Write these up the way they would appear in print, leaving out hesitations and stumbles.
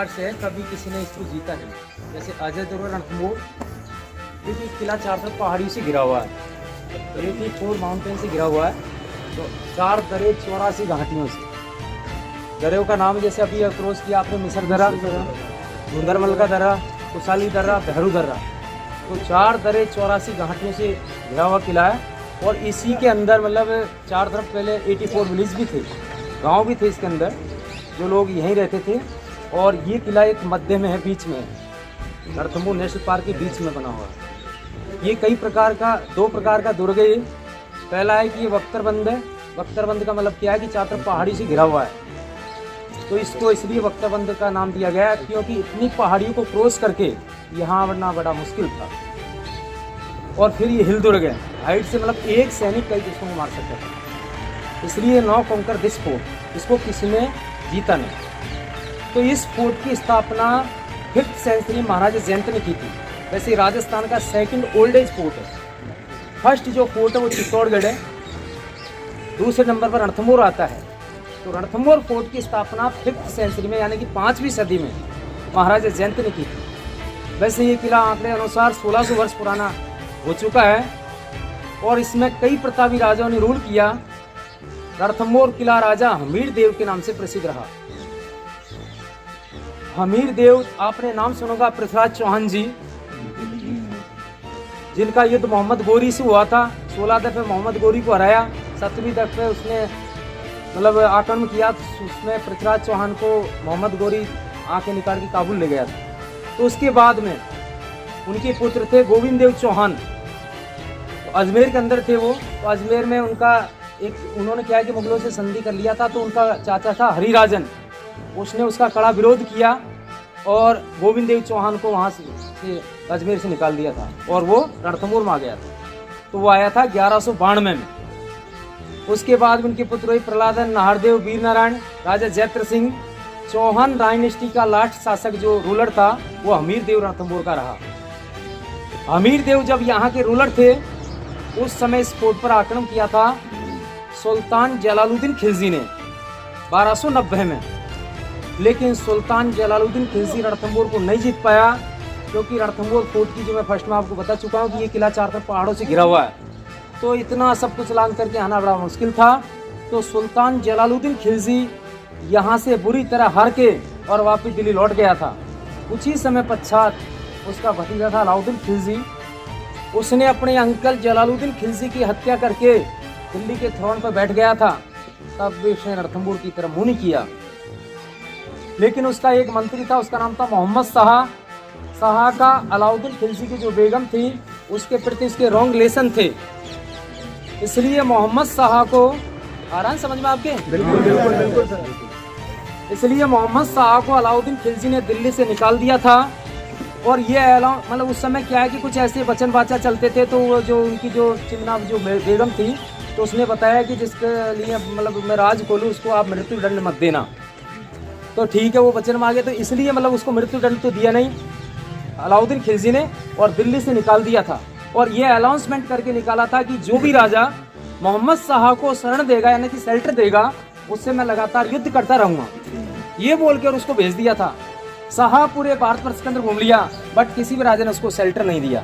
प्रकार से कभी किसी ने इसको जीता नहीं। जैसे अजय दुर्ग रणथंभौर, क्योंकि किला चार तरफ पहाड़ियों से घिरा हुआ है, 84 माउंटेन से घिरा हुआ है। तो 4 दरे 84 घाटियों से, दर्रों का नाम जैसे अभी क्रॉस किया आपने, मिसर दर्रा, धुंधरमल का दर्रा, कुशाली दर्रा, भैरू दर्रा। तो 4 दरे 84 घाटियों से घिरा हुआ किला है। और इसी के अंदर मतलब चार तरफ पहले 84 विलेज भी थे, गांव भी थे इसके अंदर, जो लोग यहीं रहते थे। और ये किला एक मध्य में है, बीच में है, रणथंभौर नेशनल पार्क के बीच में बना हुआ है। ये कई प्रकार का, 2 प्रकार का दुर्ग है। पहला है कि ये बख्तरबंद है। बख्तरबंद का मतलब क्या है कि चार तरफ पहाड़ी से घिरा हुआ है, तो इसको इसलिए बख्तरबंद का नाम दिया गया क्योंकि इतनी पहाड़ियों को क्रॉस करके यहाँ बढ़ना बड़ा मुश्किल था। और फिर ये हिल दुर्ग है, हाइट से मतलब एक सैनिक कई दुश्मन को मार सकता था, इसलिए नो कॉन्कर दिस फोर्ट, इसको किसी ने जीता नहीं। तो इस फोर्ट की स्थापना 5th सेंचुरी महाराजा जयंत ने की थी। वैसे राजस्थान का 2nd ओल्डेज फोर्ट है। फर्स्ट जो फोर्ट है वो चित्तौड़गढ़ है, दूसरे नंबर पर रणथंभौर आता है। तो रणथंभौर फोर्ट की स्थापना 5th सेंचुरी में यानी कि 5वीं सदी में महाराजा जयंत ने की थी। वैसे ये किला आंकड़े अनुसार 1600 वर्ष पुराना हो चुका है और इसमें कई प्रतापी राजाओं ने रूल किया। रणथंभौर किला राजा हमीर देव के नाम से प्रसिद्ध रहा। हमीर देव, आपने नाम सुनोगा पृथ्वीराज चौहान जी, जिनका युद्ध मोहम्मद गोरी से हुआ था। 16 दफे मोहम्मद गोरी को हराया, 7वीं दफे उसने मतलब आक्रमण किया, तो उसमें पृथ्वीराज चौहान को मोहम्मद गोरी आंखें निकाल के काबुल ले गया था। तो उसके बाद में उनके पुत्र थे गोविंद देव चौहान, तो अजमेर के अंदर थे वो। तो अजमेर में उनका एक, उन्होंने क्या है कि मुगलों से संधि कर लिया था। तो उनका चाचा था हरिराजन, उसने उसका कड़ा विरोध किया और गोविंद देव चौहान को वहाँ से अजमेर से निकाल दिया था और वो रणथंभौर में आ गया था। तो वो आया था 1192 में। उसके बाद उनके पुत्र हुए प्रहलादन, नाहरदेव, वीर नारायण, राजा जयत्र सिंह। चौहान डायनेस्टी का लास्ट शासक जो रूलर था वो हमीर देव रणथंभौर का रहा। हमीर देव जब यहाँ के रूलर थे उस समय इस फोर्ट पर आक्रमण किया था सुल्तान जलालुद्दीन खिलजी ने 1290 में। लेकिन सुल्तान जलालुद्दीन खिलजी रणथंभौर को नहीं जीत पाया, क्योंकि रणथंभौर फोर्ट की, जो मैं फर्स्ट में आपको बता चुका हूँ कि ये किला चार तरफ पहाड़ों से घिरा हुआ है, तो इतना सब कुछ लांग करके आना बड़ा मुश्किल था। तो सुल्तान जलालुद्दीन खिलजी यहाँ से बुरी तरह हार के और वापस दिल्ली लौट गया था। कुछ ही समय पश्चात उसका भतीजा था अलाउद्दीन खिलजी, उसने अपने अंकल जलालुद्दीन खिलजी की हत्या करके दिल्ली के थ्रोन पर बैठ गया था। तब भी उसने रणथंभौर की तरफ मुंह नहीं किया। लेकिन उसका एक मंत्री था, उसका नाम था मोहम्मद शाह। शाह का अलाउद्दीन खिलजी की जो बेगम थी उसके प्रति उसके रॉन्ग रिलेशन थे, इसलिए मोहम्मद शाह को, आ रहा है समझ में आपके? बिल्कुल बिल्कुल बिल्कुल सर। इसलिए मोहम्मद शाह को अलाउद्दीन खिलजी ने दिल्ली से निकाल दिया था। और ये मतलब उस समय क्या है कि कुछ ऐसे वचन वाचा चलते थे, तो वो जो उनकी जो चिमना जो बेगम थी, तो उसने बताया कि जिसके लिए मतलब मैं राज खोलूँ उसको आप मृत्यु दंड मत देना। तो ठीक है, वो वचन मांगे, तो इसलिए मतलब उसको मृत्यु दंड तो दिया नहीं अलाउद्दीन खिलजी ने और दिल्ली से निकाल दिया था। और ये अनाउंसमेंट करके निकाला था कि जो भी राजा मोहम्मद शाह को शरण देगा यानी कि शेल्टर देगा, उससे मैं लगातार युद्ध करता रहूंगा, ये बोलकर उसको भेज दिया था। शाह पूरे भारत वर्ष के अंदर घूम लिया, बट किसी भी राजा ने उसको शेल्टर नहीं दिया।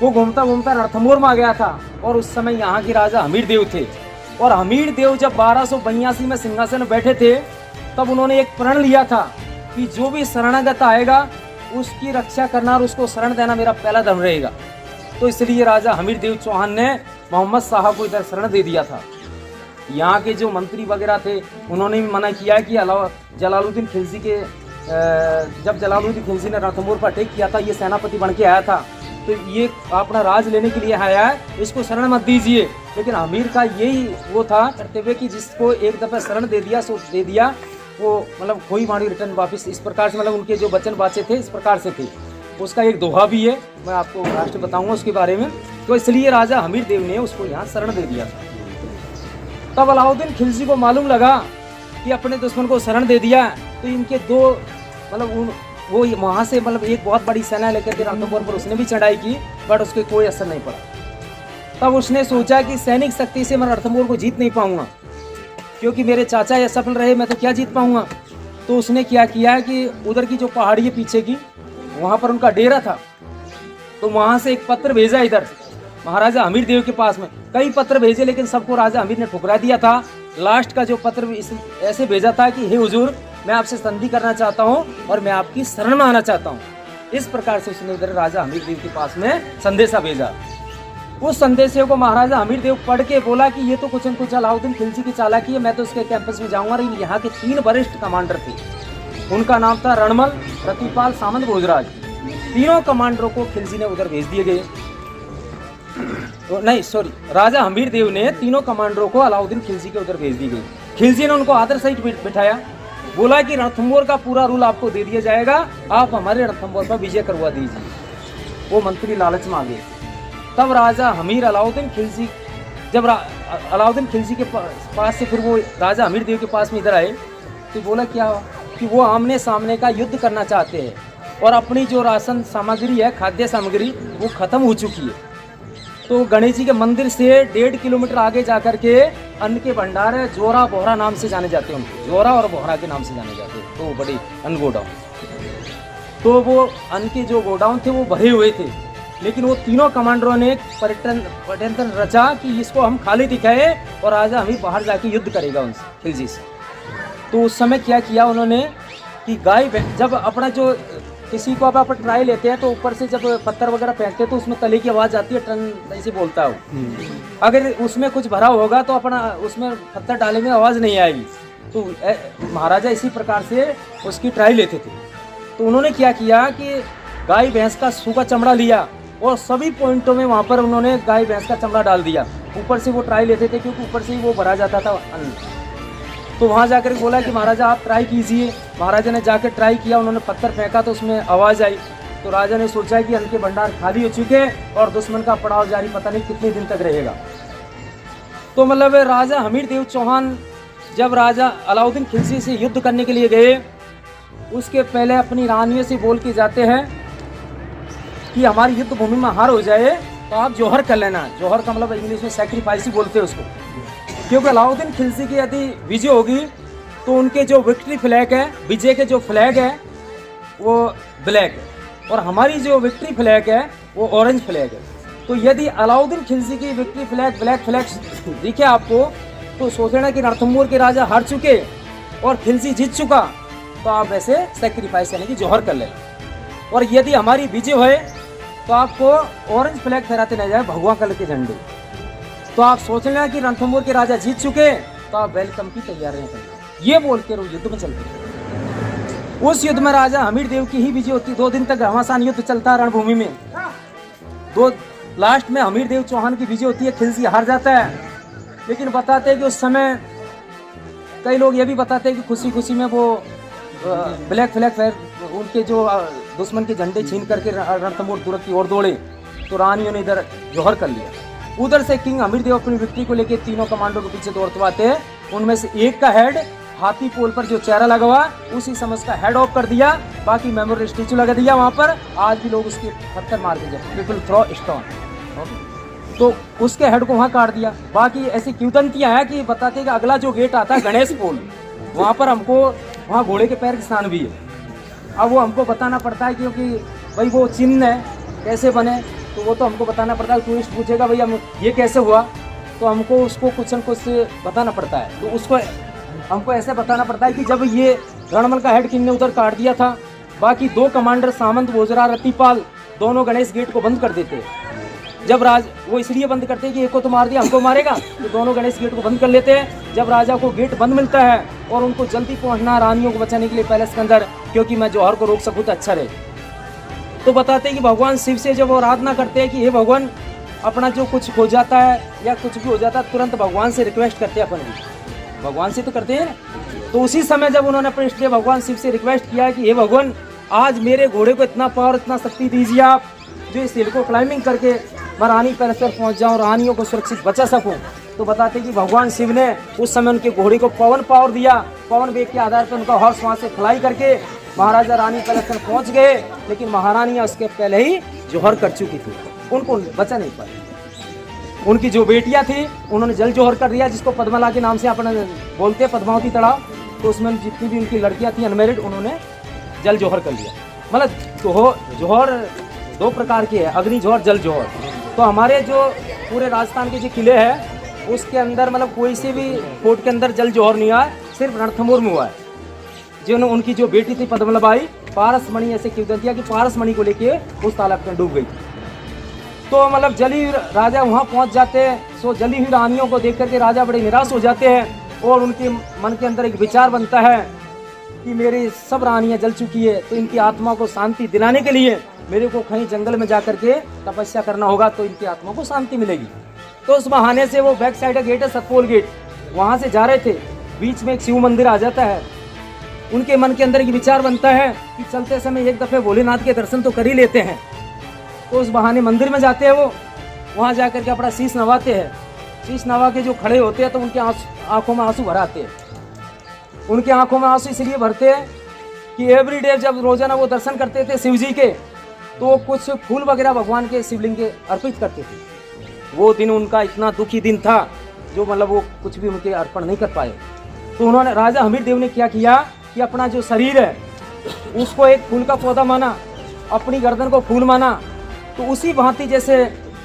वो घूमता घूमता रणथंभौर में आ गया था और उस समय यहाँ के राजा हमीर देव थे। और हमीर देव जब 1282 में सिंहासन में बैठे थे, तब उन्होंने एक प्रण लिया था कि जो भी शरणागत आएगा उसकी रक्षा करना और उसको शरण देना मेरा पहला धर्म रहेगा। तो इसलिए राजा हमीर देव चौहान ने मोहम्मद शाह को इधर शरण दे दिया था। यहाँ के जो मंत्री वगैरह थे उन्होंने भी मना किया कि जलालुद्दीन खिलजी के, जब जलालुद्दीन खिलजी ने रणथंभौर पर अटैक किया था, ये सेनापति बन के आया था, तो ये अपना राज लेने के लिए आया है, इसको शरण मत दीजिए। लेकिन अमीर का यही वो था कर्तव्य कि जिसको एक दफा शरण दे दिया सो दे दिया, वो मतलब कोई मानी रिटर्न वापस, इस प्रकार से मतलब उनके जो वचन बाचे थे इस प्रकार से थे। उसका एक दोहा भी है, मैं आपको लास्ट बताऊंगा उसके बारे में। तो इसलिए राजा हमीर देव ने उसको यहाँ शरण दे दिया था। तब अलाउद्दीन खिलजी को मालूम लगा कि अपने दुश्मन को शरण दे दिया, तो इनके दो मतलब वो वहाँ से मतलब एक बहुत बड़ी सेना लेकर के रणथंभौर पर उसने भी चढ़ाई की, बट उसके कोई असर नहीं पड़ा। तब उसने सोचा कि सैनिक शक्ति से मैं रणथंभौर को जीत नहीं पाऊंगा, क्योंकि मेरे चाचा ये सफल रहे, मैं तो क्या जीत पाऊंगा। तो उसने क्या किया कि उधर की जो पहाड़ी है पीछे की, वहाँ पर उनका डेरा था, तो वहाँ से एक पत्र भेजा इधर महाराजा हमीर देव के पास में। कई पत्र भेजे लेकिन सबको राजा हमीर ने ठुकरा दिया था। लास्ट का जो पत्र ऐसे भेजा था कि हे हुजूर, मैं आपसे संधि करना चाहता हूँ और मैं आपकी शरण में आना चाहता हूँ। इस प्रकार से उसने इधर राजा हमीर देव के पास में संदेशा भेजा। उस संदेशे को महाराजा हमीर देव पढ़ के बोला कि ये तो कुछ न कुछ अलाउद्दीन खिलजी की चालाकी है, मैं तो उसके कैंपस में जाऊंगा। यहाँ के 3 वरिष्ठ कमांडर थे, उनका नाम था रणमल, रतिपाल, सामंत, भोजराज। तीनों कमांडरों को खिलजी ने उधर भेज दिए गए। नहीं सॉरी, राजा हमीर देव ने तीनों कमांडरों को अलाउद्दीन खिलजी के उधर भेज दी गई। खिलजी ने उनको आदर सहित बिठाया, बोला कि रणथंबोर का पूरा रूल आपको दे दिया जाएगा, आप हमारे रणथंबोर पर विजय करवा दीजिए। वो मंत्री लालच में आ गए। तब राजा हमीर अलाउद्दीन खिलजी, जब अलाउद्दीन खिलजी के पास से फिर वो राजा हमीर देव के पास में इधर आए, तो बोला क्या कि वो आमने सामने का युद्ध करना चाहते हैं और अपनी जो राशन सामग्री है, खाद्य सामग्री, वो खत्म हो चुकी है। तो गणेश जी के मंदिर से 1.5 किलोमीटर आगे जाकर के अन्न के भंडार है, जोरा बोहरा नाम से जाने जाते हैं उनको, जोरा और बोहरा के नाम से जाने जाते हैं। तो बड़े अन्न गोडाउन, तो वो अन्न के जो गोडाउन थे वो भरे हुए थे, लेकिन वो तीनों कमांडरों ने पर्यटन रचा कि इसको हम खाली दिखाए और राजा हमीर बाहर जाके युद्ध करेगा उनसे, खिलजी से। तो उस समय क्या किया उन्होंने कि गाय, जब अपना जो किसी को आप ट्राई लेते हैं तो ऊपर से जब पत्थर वगैरह फेंकते हैं तो उसमें तले की आवाज़ आती है, टन ऐसे बोलता है। अगर उसमें कुछ भरा होगा तो अपना उसमें पत्थर डाले में आवाज़ नहीं आएगी। तो महाराजा इसी प्रकार से उसकी ट्राई लेते थे। तो उन्होंने क्या किया कि गाय भैंस का सूखा चमड़ा लिया और सभी पॉइंटों में वहाँ पर उन्होंने गाय भैंस का चमड़ा डाल दिया। ऊपर से वो ट्राई लेते थे क्योंकि ऊपर से ही वो भरा जाता था अन्न। तो वहाँ जाकर बोला कि महाराजा आप ट्राई कीजिए। महाराजा ने जाकर ट्राई किया, उन्होंने पत्थर फेंका तो उसमें आवाज़ आई। तो राजा ने सोचा कि अन्न के भंडार खाली हो चुके और दुश्मन का पड़ाव जारी पता नहीं कितने दिन तक रहेगा। तो मतलब राजा हमीर देव चौहान जब राजा अलाउद्दीन खिलजी से युद्ध करने के लिए गए, उसके पहले अपनी रानियों से बोल के जाते हैं कि हमारी युद्ध भूमि में हार हो जाए तो आप जौहर कर लेना। जौहर का मतलब इंग्लिश में सैक्रिफाइस ही बोलते हैं उसको, क्योंकि अलाउद्दीन खिलजी की यदि विजय होगी तो उनके जो विक्ट्री फ्लैग है, विजय के जो फ्लैग है वो ब्लैक है और हमारी जो विक्ट्री फ्लैग है वो ऑरेंज फ्लैग है। तो यदि अलाउद्दीन खिलजी की विक्ट्री फ्लैग ब्लैक फ्लैग दिखे आपको तो सोचना कि रणथंबोर के राजा हार चुके और खिलजी जीत चुका, तो आप ऐसे सैक्रिफाइस यानी कि जौहर कर लें। और यदि हमारी विजय है तो आपको ऑरेंज फ्लैग फहराते नहीं जाए, भगवा कलर के झंडे। तो आप सोच लेना कि रणथंबोर के राजा जीत चुके तो आप वेलकम की तैयारियां करें। ये बोल के युद्ध में चलते। उस युद्ध में राजा हमीर देव की ही विजय होती। 2 दिन तक घमासान युद्ध चलता है रणभूमि में। लास्ट में हमीर देव चौहान की विजय होती है, खिलजी हार जाता है। लेकिन बताते हैं कि उस समय कई लोग ये भी बताते हैं कि खुशी खुशी में वो ब्लैक फ्लैग उनके जो दुश्मन के झंडे छीन करके रणथंबोर तुरंत की ओर दौड़े, तो रानियों ने इधर जौहर कर लिया। उधर से किंग हमीर देव अपनी विक्ट्री को लेकर तीनों कमांडो के पीछे दौड़ते आते हैं। उनमें से एक का हेड हाथी पोल पर जो चेहरा लगा हुआ उसी समय उसका हेड ऑफ कर दिया, बाकी मेमोरियल स्टेचू लगा दिया वहां पर। आज भी लोग उसके पत्थर मार देते, पीपल थ्रो स्टोन, तो उसके हेड को वहां काट दिया। बाकी ऐसी किंवदंतियां हैं कि बताते हैं कि अगला जो गेट आता है गणेश पोल, वहां पर हमको वहाँ घोड़े के पैर के स्थान भी है। अब वो हमको बताना पड़ता है क्योंकि भाई वो चिन्ह है कैसे बने, तो वो तो हमको बताना पड़ता है। टूरिस्ट पूछेगा भैया ये कैसे हुआ, तो हमको उसको कुछ न कुछ बताना पड़ता है। तो उसको हमको ऐसे बताना पड़ता है कि जब ये रणमल का हेड किंग ने उधर काट दिया था, बाकी 2 कमांडर सामंत, भोजरा, रतिपाल दोनों गणेश गेट को बंद कर देते। जब वो इसलिए बंद करते हैं कि एक को तो मार दिया हमको मारेगा, तो दोनों गणेश गेट को बंद कर लेते हैं। जब राजा को गेट बंद मिलता है और उनको जल्दी पहुंचना रानियों को बचाने के लिए पैलेस के अंदर, क्योंकि मैं जौहर को रोक सकूँ तो अच्छा रहे, तो बताते हैं कि भगवान शिव से जब वो आराधना करते हैं कि हे भगवान, अपना जो कुछ हो जाता है या कुछ भी हो जाता है तुरंत भगवान से रिक्वेस्ट करते हैं। अपन भी भगवान से तो करते हैं। तो उसी समय जब उन्होंने अपने इसलिए भगवान शिव से रिक्वेस्ट किया कि हे भगवान, आज मेरे घोड़े को इतना पावर, इतना शक्ति दीजिए आप, जो इस हिल को क्लाइंबिंग करके मैं रानी पैलेस पर पहुँच जाऊँ, रानियों को सुरक्षित बचा सकूँ। तो बताते कि भगवान शिव ने उस समय उनके घोड़े को पवन पावर दिया। पवन वेग के आधार पर उनका हॉर्स वहाँ से फ्लाई करके महाराजा रानी पैलेस पर पहुँच गए, लेकिन महारानियाँ उसके पहले ही जौहर कर चुकी थी, उनको बचा नहीं पाई। उनकी जो बेटियां थी उन्होंने जल जौहर कर दिया, जिसको पद्मला के नाम से अपने बोलते हैं, पद्मावती तलाव। तो उसमें जितनी भी उनकी लड़कियां थी अनमेरिड, उन्होंने जल जौहर कर लिया। मतलब जौहर 2 प्रकार के है, अग्नि जौहर, जल जौहर। तो हमारे जो पूरे राजस्थान के जो किले हैं उसके अंदर मतलब कोई से भी फोर्ट के अंदर जल जौहर नहीं आया, सिर्फ रणथंभौर में हुआ है। जिन्होंने उनकी जो बेटी थी पद्मलाबाई, पारसमणि ऐसे क्यों दिया कि पारसमणि को लेके उस तालाब में डूब गई। तो मतलब जली राजा वहाँ पहुँच जाते हैं, सो जली हुई रानियों को देख करके राजा बड़े निराश हो जाते हैं और उनके मन के अंदर एक विचार बनता है कि मेरी सब रानियाँ जल चुकी है, तो इनकी आत्मा को शांति दिलाने के लिए मेरे को कहीं जंगल में जा करके तपस्या करना होगा, तो इनकी आत्मा को शांति मिलेगी। तो उस बहाने से वो बैक साइड का गेट है सतपोल गेट, वहाँ से जा रहे थे, बीच में एक शिव मंदिर आ जाता है। उनके मन के अंदर एक विचार बनता है कि चलते समय एक दफे भोलेनाथ के दर्शन तो कर ही लेते हैं। तो उस बहाने मंदिर में जाते हैं, वो वहाँ जा करके अपना शीश नवाते हैं। शीश नवा के जो खड़े होते हैं तो उनके आंखों में आंसू भर आते हैं। उनकी आंखों में आंसू इसलिए भरते हैं कि एवरी डे जब रोजाना वो दर्शन करते थे शिव जी के, तो कुछ फूल वगैरह भगवान के शिवलिंग के अर्पित करते थे। वो दिन उनका इतना दुखी दिन था जो मतलब वो कुछ भी उनके अर्पण नहीं कर पाए। तो उन्होंने, राजा हमीर देव ने क्या किया कि अपना जो शरीर है उसको एक फूल का पौधा माना, अपनी गर्दन को फूल माना। तो उसी भांति जैसे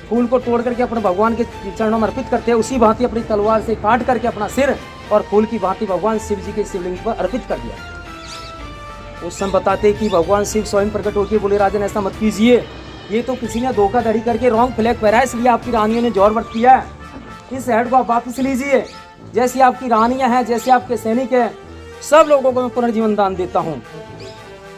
फूल को तोड़ करके अपने भगवान के चरणों में अर्पित करते हैं, उसी भांति अपनी तलवार से काट करके अपना सिर और फूल की भांति भगवान शिव जी के शिवलिंग पर अर्पित कर दिया। उस समय बताते कि भगवान शिव स्वयं प्रकट होकर बोले, राजन ऐसा मत कीजिए, ये तो किसी ने धोखाधड़ी करके रॉन्ग फ्लैग फहराया, इसलिए आपकी रानियों ने जौहर व्रत किया है। इस हेड को आप वापस लीजिए। जैसी आपकी रानियां हैं, जैसे आपके सैनिक हैं, सब लोगों को मैं पुनर्जीवन दान देता हूँ।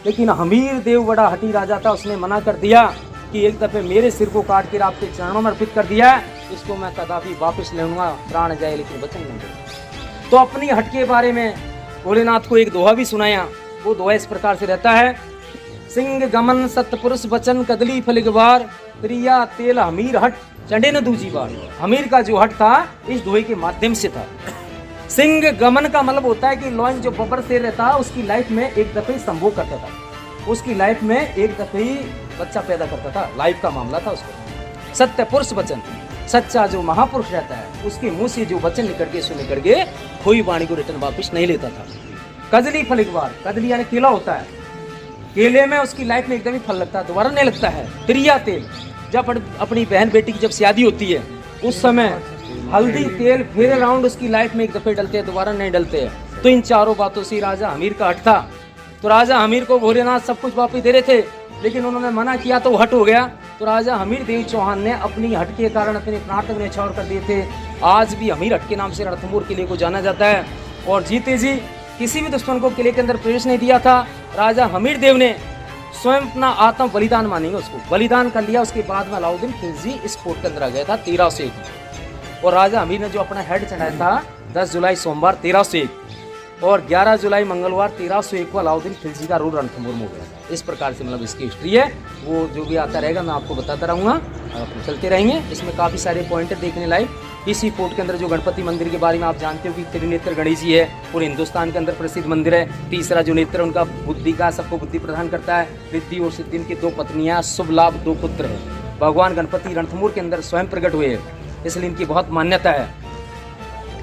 लेकिन हमीर देव बड़ा हठी राजा था, उसने मना कर दिया कि एक दफे मेरे सिर को काट कर आपके चरणों में अर्पित कर दिया है, इसको मैं कदापि वापस ले लूंगा, प्राण जाए लेकिन वचन नहीं दूंगा। तो अपनी हट के बारे में भोलेनाथ को एक दोहा भी सुनाया। वो दोहा इस प्रकार से रहता है, सिंह गमन सतपुरुष वचन कदली फलिगवार, प्रिया तेल हमीर हट चंडे न दूजी बार। हमीर का जो हट था इस दोहे के माध्यम से था। सिंह गमन का मतलब होता है कि लॉयन जो बब्बर शेर रहता है उसकी लाइफ में एक दफे संभोग करता था, उसकी लाइफ में एक दफे ही बच्चा पैदा करता था, लाइफ का मामला था उसको। सत्य पुरुष वचन, सच्चा जो महापुरुष रहता है उसके मुंह से जो वचन निकल के खोई वाणी को रिटर्न वापिस नहीं लेता था। कदली फलिगवार, कदली यानी केला होता है, केले में उसकी लाइफ में एकदम ही फल लगता है, दोबारा नहीं लगता है। प्रिया तेल, जब अपनी बहन बेटी की जब शादी होती है उस समय हल्दी तेल फिर राउंड उसकी लाइफ में एक दफे डलते हैं, दोबारा नहीं डलते हैं। तो इन चारों बातों से राजा हमीर का हट था। तो राजा हमीर को भोलेनाथ सब कुछ वापिस दे रहे थे, लेकिन उन्होंने मना किया तो हट हो गया। तो राजा हमीर देव चौहान ने अपनी हट के कारण अपने प्राण तक न्यौछावर कर दिए थे। आज भी हमीर हट के नाम से रणथंभौर किले को जाना जाता है। और जीते जी किसी भी दुश्मन को किले के अंदर प्रवेश नहीं दिया था। राजा हमीर देव ने स्वयं अपना आत्म बलिदान मानेंगे, उसको बलिदान कर लिया। उसके बाद में अलाउद्दीन खिलजी इस फोर्ट के अंदर आ गया था 1301 में। और राजा हमीर ने जो अपना हेड चढ़ाया था 10 जुलाई सोमवार 1301 और 11 जुलाई मंगलवार 1301 को अलाउद्दीन खिलजी का रूल रणथंभौर में हो गया था। इस प्रकार से मतलब इसकी हिस्ट्री है। वो जो भी आता रहेगा मैं आपको बताता रहूँगा, आप चलते रहेंगे। इसमें काफ़ी सारे पॉइंट देखने लायक। इसी फोर्ट के अंदर जो गणपति मंदिर के बारे में आप जानते हो कि त्रिनेत्र गणेश जी है, पूरे हिंदुस्तान के अंदर प्रसिद्ध मंदिर है। तीसरा जो नेत्र उनका बुद्धि का, सबको बुद्धि प्रदान करता है। रिद्धि और सिद्धि की 2 पत्नियां, शुभ लाभ 2 पुत्र है। भगवान गणपति रणथंभौर के अंदर स्वयं प्रकट हुए हैं, इसलिए इनकी बहुत मान्यता है।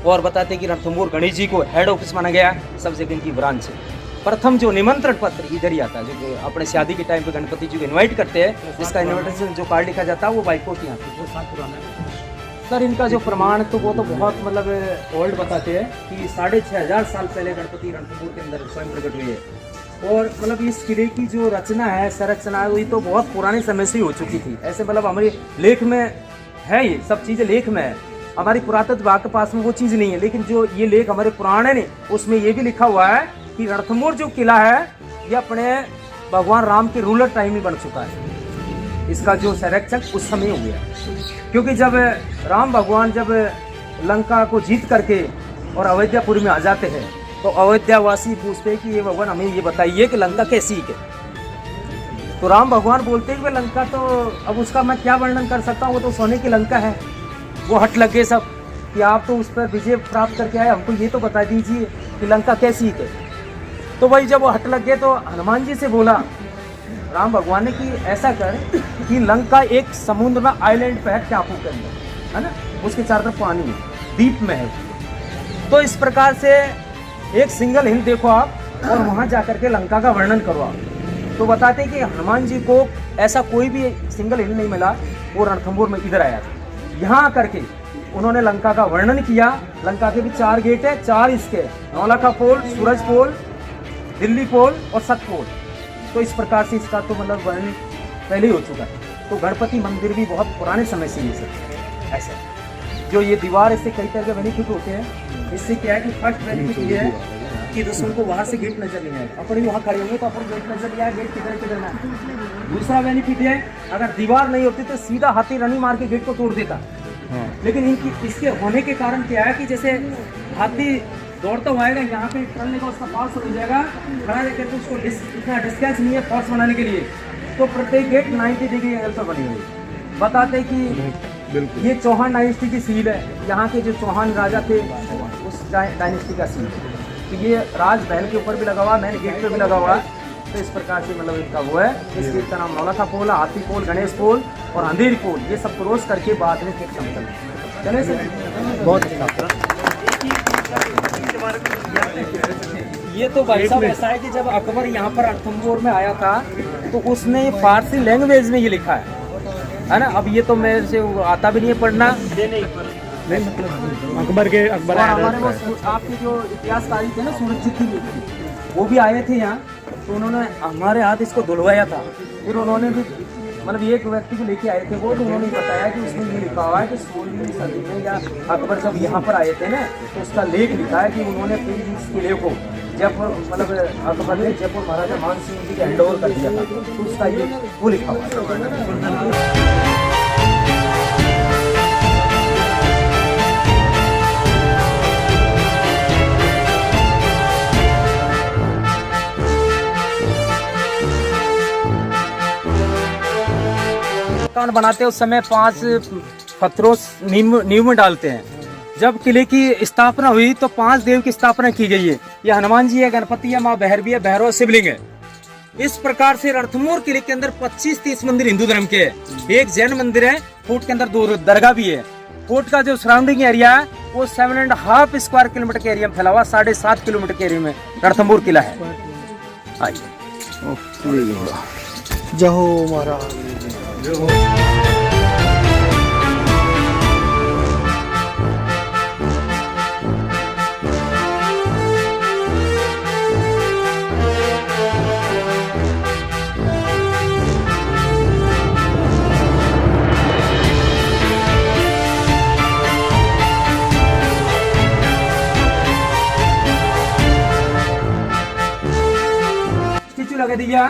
और बताते हैं कि रणथंभौर गणेश जी को हेड ऑफिस माना गया, सब जगह इनकी ब्रांच है। प्रथम जो निमंत्रण पत्र इधर ही आता है, जो अपने शादी के टाइम पे गणपति जी को इनवाइट करते हैं, जिसका इन्विटेशन जो कार्ड लिखा जाता है वो बाई पोस्ट यहाँ पे। सर इनका जो प्रमाण तो वो तो बहुत मतलब ओल्ड बताते हैं कि 6500 साल पहले गणपति रणथंभौर के अंदर स्वयं प्रकट हुए है। और मतलब इस किले की जो रचना है, संरचना है, वही तो बहुत पुराने समय से ही हो चुकी थी। ऐसे मतलब हमारे लेख में है, ये सब चीज़ें लेख में है। हमारी पुरातत्व विभाग के पास में वो चीज़ नहीं है, लेकिन जो ये लेख हमारे पुराने ने उसमें ये भी लिखा हुआ है कि रणथंभौर जो किला है ये अपने भगवान राम के रूलर टाइम में बन चुका है। इसका जो संरक्षक उस समय हो गया, क्योंकि जब राम भगवान जब लंका को जीत करके और अयोध्यापुर में आ जाते हैं तो अयोध्यावासी पूछते हैं कि ये भगवान हमें ये बताइए कि लंका कैसी है। तो राम भगवान बोलते हैं कि लंका तो अब उसका मैं क्या वर्णन कर सकता हूँ, वो तो सोने की लंका है। वो हट लगे सब कि आप तो उस पर विजय प्राप्त करके आए, हमको ये तो बता दीजिए कि लंका कैसी है। तो भाई जब वो हट लग गए तो हनुमान जी से बोला राम भगवान ने कि ऐसा कर कि लंका एक समुद्र में आइलैंड पे है, टापू के अंदर है ना, उसके चारों तरफ पानी है, द्वीप में है। तो इस प्रकार से एक सिंगल हिल देखो आप और वहाँ जा करके लंका का वर्णन करो आप, तो बताते हैं कि हनुमान जी को ऐसा कोई भी सिंगल हिल नहीं मिला, वो रणथंभौर में इधर आया था। यहाँ आकर के उन्होंने लंका का वर्णन किया। लंका के भी 4 गेट है, 4 इसके, नौलखा पोल, सूरज पोल, दिल्ली पोल और सत पोल। तो इस प्रकार से इसका तो मतलब वर्णन पहले ही हो चुका है। तो गणपति मंदिर भी बहुत पुराने समय से ये सब ऐसा, जो ये दीवार, इससे कई तरह के बेनिफिट होते हैं। इससे क्या है कि फर्स्ट बेनिफिट ये है कि दुश्मन को वहाँ से गेट नजर नहीं आएगा, अपन भी वहाँ खड़े होंगे तो अपन गेट नजर नहीं आया, गेट किधर किधर ना। दूसरा बेनिफिट है, अगर दीवार नहीं होती तो सीधा हाथी रनी मार के गेट को तोड़ देता। लेकिन इनकी इसके होने के कारण क्या है कि जैसे हाथी दौड़ता हुआ आएगा, यहाँ पे टलने का उसका पास हो जाएगा, खड़ा रहकर तो उसको इतना डिस्टेंस नहीं है फोर्स बनाने के लिए, तो प्रत्येक गेट 90 डिग्री एंगल पर बनी हुई। बताते कि ये चौहान डायनेस्टी की सील है, यहाँ के जो चौहान राजा थे उस डायनेस्टी का सील है। तो ये राजमहल के ऊपर भी लगा हुआ, मेन गेट पे भी लगा हुआ है। तो इस प्रकार से मतलब इनका वो है। इस गेट का नाम नौलखा पोल, हाथी पोल, गणेश पोल और अंधेरी पोल, ये सब क्रॉस करके बाद में गेट समतल चले से बहुत अच्छा। ये तो भाई साहब ऐसा है कि जब अकबर यहाँ पर रणथंभौर में आया था तो उसने फारसी लैंग्वेज में ये लिखा है ना। अब ये तो मेरे से आता भी नहीं है पढ़ना। अकबर हमारे वो आपके जो इतिहासकारी थे ना, सूरजजीत जी, वो भी आए थे यहाँ, तो उन्होंने हमारे हाथ इसको धुलवाया था। फिर उन्होंने भी मतलब एक व्यक्ति को लेके आए थे वो, तो उन्होंने बताया कि उसमें ये लिखा हुआ है कि 16वीं सदी में या अकबर जब यहाँ पर आए थे ना, तो उसका लेख लिखा है कि उन्होंने फिर इस किले को जयपुर मतलब अकबर ने जयपुर महाराजा मान सिंह जी के हैंड ओवर कर दिया था, तो उसका ये वो लिखा हुआ है। मकान बनाते हैं उस समय 5 पत्थरों नींव में डालते हैं। जब किले की स्थापना हुई तो 5 देव की स्थापना की गई है। ये हनुमान जी है, गणपति है, माँ भैरवी है, भैरव शिवलिंग है। इस प्रकार से रणथंभौर किले के अंदर 25-30 मंदिर हिंदू धर्म के हैं। एक जैन मंदिर है, फोर्ट के अंदर 2 दरगाह भी है। फोर्ट का जो सराउंडिंग एरिया है वो 7.5 स्क्वायर किलोमीटर के एरिया में फैला हुआ, 7.5 किलोमीटर के एरिया में रणथंभौर किला है। जय हो महाराज। स्टैचू लगा दिया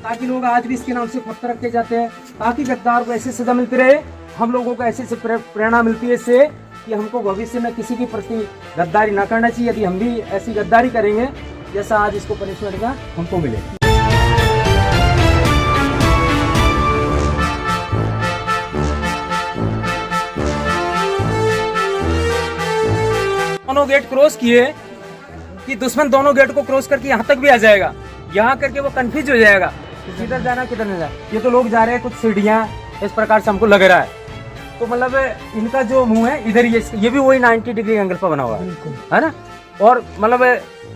ताकि लोग आज भी इसके नाम से पत्थर रखे जाते हैं, ताकि गद्दार को ऐसे सजा मिलती रहे, हम लोगों को ऐसे प्रेरणा मिलती है इससे कि हमको भविष्य में किसी के प्रति गद्दारी ना करना चाहिए। यदि हम भी ऐसी गद्दारी करेंगे जैसा आज इसको पनिशमेंट का हमको मिलेगा। दोनों गेट क्रॉस किए कि दुश्मन दोनों गेट को क्रॉस करके यहाँ तक भी आ जाएगा, यहाँ करके वो कंफ्यूज हो जाएगा किधर जाना किधर नहीं जाना। ये तो लोग जा रहे हैं कुछ सीढ़ियाँ इस प्रकार से हमको लग रहा है, तो मतलब इनका जो मुंह है इधर ये भी वही 90 डिग्री एंगल पर बना हुआ है ना। और मतलब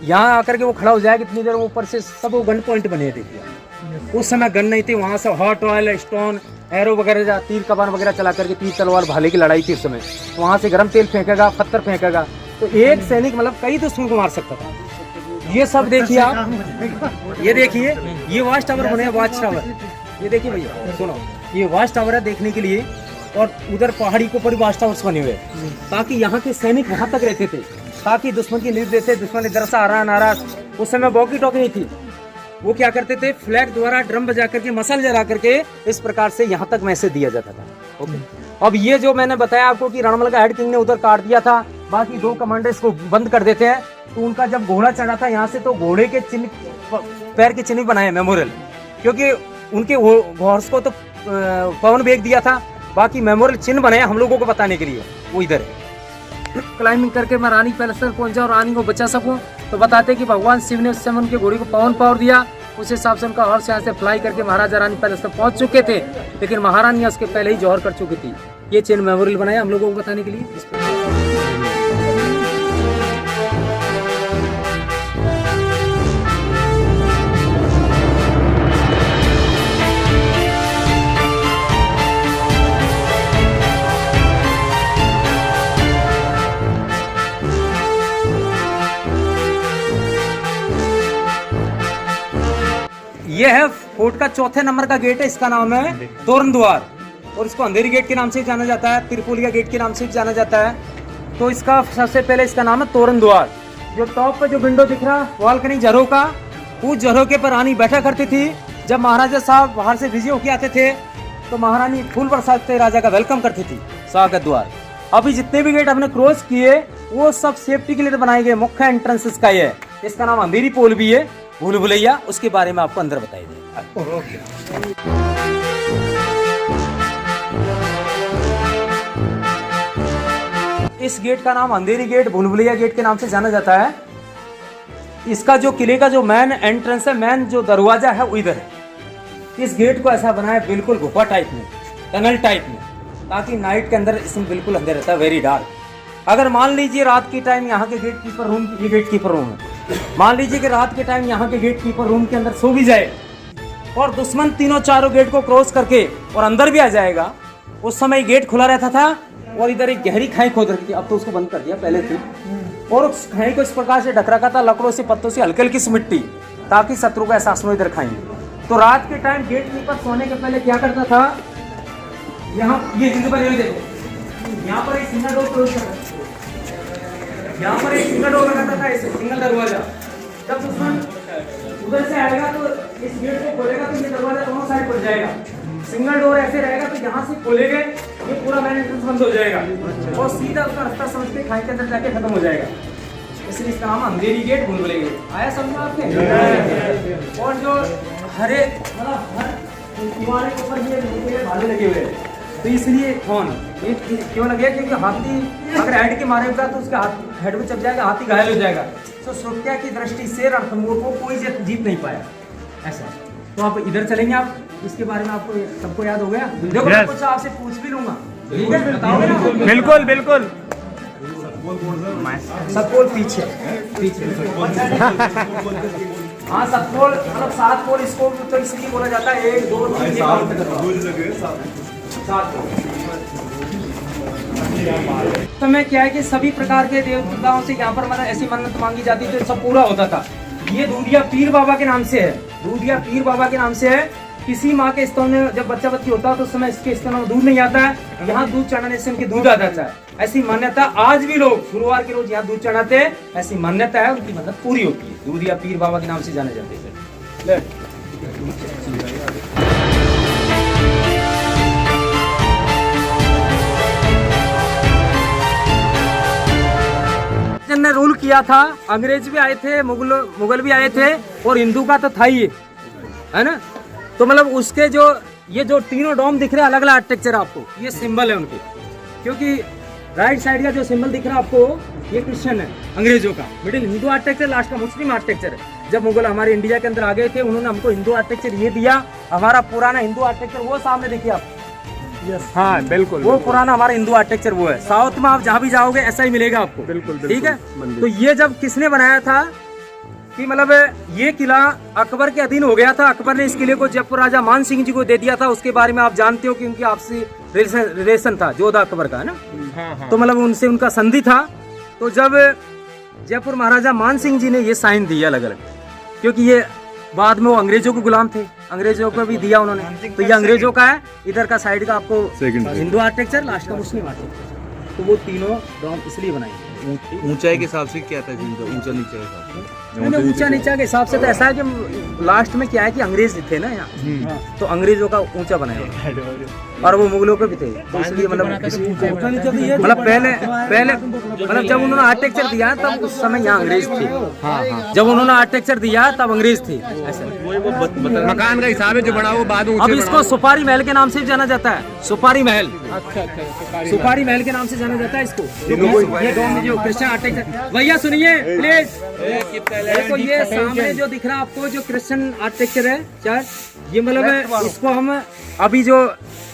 यहाँ आकर के वो खड़ा हो जाएगा कितनी देर, ऊपर से सब वो गन पॉइंट बने। देखिए उस समय गन नहीं थी, वहाँ से हॉट ऑयल, स्टोन, एरो वगैरह, तीर कमान वगैरह चला करके, तीर तलवार भाले की लड़ाई थी उस समय। वहाँ से गर्म तेल फेंकेगा, पत्थर फेंकेगा, तो एक सैनिक मतलब कई दुश्मन को मार सकता था। ये सब देखिए आप, ये देखिए ये वॉच टावर बने, वॉच टावर ये देखिए भैया, सुनो ये वॉच टावर है देखने के लिए, और उधर पहाड़ी के ऊपर वॉच टावर्स बने हुए ताकि यहाँ के सैनिक वहां तक रहते थे, ताकि दुश्मन की न्यूज देते, दुश्मन इधर से आ रहा नाराज। उस समय वॉकी टॉकी नहीं थी, वो क्या करते थे फ्लैग द्वारा ड्रम बजा करके, मसल जला करके इस प्रकार से यहाँ तक मैसेज दिया जाता था। ओके, अब ये जो मैंने बताया आपको कि रणमल का हेड किंग ने उधर काट दिया था, बाकी 2 कमांडर्स को बंद कर देते हैं, तो उनका जब घोड़ा चढ़ा था यहाँ से, तो घोड़े के चिन्ह, पैर के चिन्ह बनाए मेमोरियल, क्योंकि उनके हॉर्स को तो पवन बेग दिया था, बाकी मेमोरियल चिन्ह बनाए हम लोगों को बताने के लिए, वो इधर है। क्लाइंबिंग करके मैं रानी पैलेस तक पहुंचा और रानी को बचा सकूं, तो बताते कि भगवान शिव ने उस समय उनके घोड़े को पवन पावर दिया, उस हिसाब से उनका हॉर्स यहाँ से फ्लाई करके महाराजा रानी पैलेस तक पहुंच चुके थे, लेकिन महारानी उसके पहले ही जौहर कर चुकी थी। ये चिन्ह मेमोरियल बनाया हम लोगों को बताने के लिए। फोर्ट का चौथे नंबर का गेट है, इसका नाम है तोरण द्वार, और इसको अंधेरी गेट के नाम से जाना जाता है, त्रिपोलिया गेट के नाम से भी जाना जाता है। तो इसका सबसे पहले इसका नाम है तोरण द्वार। जो टॉप पे जो विंडो दिख रहा बालकनी झरों का, उस झरोके पर रानी बैठा करती थी। जब महाराजा साहब बाहर से बिजी होके आते थे तो महारानी फूल बरसात से राजा का वेलकम करती थी। स्वागत द्वार। अभी जितने भी गेट हमने क्रॉस किए वो सब सेफ्टी के लिए बनाए गए। मुख्य एंट्रेंस इसका ये है, इसका नाम अंधेरी पोल भी है, भूल भुलैया, उसके बारे में आपको अंदर बताई देगा। इस गेट का नाम अंधेरी गेट, भूल भुलैया गेट के नाम से जाना जाता है। इसका जो किले का जो मेन एंट्रेंस है, मेन जो दरवाजा है वो इधर है। इस गेट को ऐसा बनाया बिल्कुल गुफा टाइप में, टनल टाइप में, ताकि नाइट के अंदर इसमें बिल्कुल अंधेरा रहता है, वेरी डार्क। अगर मान लीजिए रात के टाइम यहाँ के गेट कीपर रूम, ये गेट कीपर रूम है, मान लीजिए कि रात के टाइम यहाँ के गेट कीपर रूम के अंदर सो भी जाए और दुश्मन तीनों चारों गेट को क्रॉस करके और अंदर भी आ जाएगा, उस समय गेट खुला रहता था और इधर एक गहरी खाई खोद रखी थी, अब तो उसको बंद कर दिया, पहले थी, और उस खाई को इस प्रकार से ढक रखा था लकड़ों से, पत्तों से, हल्की हल्की सी मिट्टी, ताकि शत्रु का एहसास न इधर खाएंगे। तो रात के टाइम गेट कीपर सोने के पहले क्या करता था, यहाँ ये जिंदगी बनी हुई देखो, यहाँ पर एक सिंगल डोर क्लोज कर, यहाँ पर एक सिंगल डोर लगाता था, ऐसे सिंगल दरवाजा। जब दुश्मन उधर से आएगा तो इस गेट को खोलेगा तो ये दरवाजा दोनों साइड खुल जाएगा। सिंगल डोर ऐसे रहेगा तो यहाँ से खोलेंगे ये पूरा मेन एंट्रेंस बंद हो जाएगा और सीधा उसका रास्ता समझ के खाई के अंदर जाके खत्म हो जाएगा। इसलिए इसका नाम अंधेरी गेट, भूल भुलैया गेट। आया समझ में आपने? और जो हरे मतलब हर दीवार के ऊपर ये भाले लगे हुए हैं, तो इसलिए कौन ये क्यों लगे, क्योंकि हाथी अगर हेड के मारेगा तो उसका हेड में चल जाएगा, हाथी घायल हो जाएगा। तो सुरक्षा की दृष्टि से रणथंभोर को कोई जीत नहीं पाया ऐसा। तो आप इधर चलेंगे, आप इसके बारे में आपको सबको याद हो गया? देखो मैं कुछ आपसे पूछ भी लूंगा, ठीक है? बताओगे ना? बिल्कुल बिल्कुल। सतपोल पीछे हाँ, सतपोल मतलब 7 पोल, इसको तो इसलिए बोला जाता है 1 2 3 7 तो मैं क्या है कि सभी प्रकार के देवताओं से यहाँ पर मतलब ऐसी मन्नत मांगी जाती थी, सब पूरा होता था। ये दूधिया पीर बाबा के नाम से है, दूधिया पीर बाबा के नाम से है। किसी माँ के स्तन में जब बच्चा बच्ची होता है तो उस समय इसके स्तन में दूध नहीं आता है, यहाँ दूध चढ़ाने से उनके दूध आ जाता है। ऐसी मान्यता आज भी लोग गुरुवार के रोज यहाँ दूध चढ़ाते हैं, ऐसी मान्यता है, उनकी मन्नत पूरी होती है। दूधिया पीर बाबा के नाम से जाने जाते हैं। ने रूल किया था, अंग्रेज भी आए थे, मुगल भी आए थे, और हिंदू का तो था ही है ना। तो मतलब उसके जो ये जो तीनों डोम दिख रहे हैं, अलग अलग आर्किटेक्चर आपको, ये सिंबल है उनके, क्योंकि राइट साइड का जो सिंबल दिख रहा है आपको ये क्रिश्चियन है अंग्रेजों का, मिडिल हिंदू आर्किटेक्चर, लास्ट का मुस्लिम आर्किटेक्चर है। जब मुगल हमारे इंडिया के अंदर आ गए थे, उन्होंने हमको हिंदू आर्किटेक्चर ये दिया। हमारा पुराना हिंदू आर्किटेक्चर वो सामने देखिए आप, हाँ बिल्कुल, वो पुराना हमारा हिंदू आर्किटेक्चर वो है। साउथ में आप जहाँ भी जाओगे ऐसा ही मिलेगा आपको, बिल्कुल ठीक है। तो ये जब किसने बनाया था कि मतलब ये किला अकबर के अधीन हो गया था, अकबर ने इस किले को जयपुर राजा मान सिंह जी को दे दिया था। उसके बारे में आप जानते हो कि उनकी आपसी रिलेशन था जोधा अकबर का, है ना। हाँ। तो मतलब उनसे उनका संधि था। तो जब जयपुर महाराजा मान सिंह जी ने ये साइन दिया अलग अलग, क्योंकि ये बाद में वो अंग्रेजों को गुलाम थे, अंग्रेजों को भी दिया उन्होंने, तो ये अंग्रेजों का है। इधर का साइड का आपको हिंदू आर्किटेक्चर, लास्ट का मुस्लिम आर्किटेक्चर। तो वो तीनों डोम इसलिए बनाएंगे। ऊंचाई के हिसाब से क्या था, ऊंचा नीचा के हिसाब से? ऊंचा नीचा के हिसाब से तो ऐसा है कि लास्ट में क्या है कि अंग्रेज थे ना यहाँ, तो अंग्रेजों का ऊंचा बनाया, और वो मुगलों के भी थे, तो इसलिए मतलब पहले मतलब जब उन्होंने आर्किटेक्चर दिया तब उस समय यहाँ अंग्रेज थे। जब उन्होंने आर्किटेक्चर दिया तब अंग्रेज थे। ऐसा मकान का हिसाब है जो बड़ा वो बाद में। अब इसको सुपारी महल के नाम से जाना जाता है, सुपारी महल। सुपारी महल के नाम से जाना जाता है इसको। ये डोम में जो क्रिश्चियन आर्किटेक्चर, भैया सुनिए प्लीज, देखो ये सामने जो दिख रहा है आपको जो क्रिश्चियन आर्किटेक्चर है चर्च, ये मतलब इसको हम अभी जो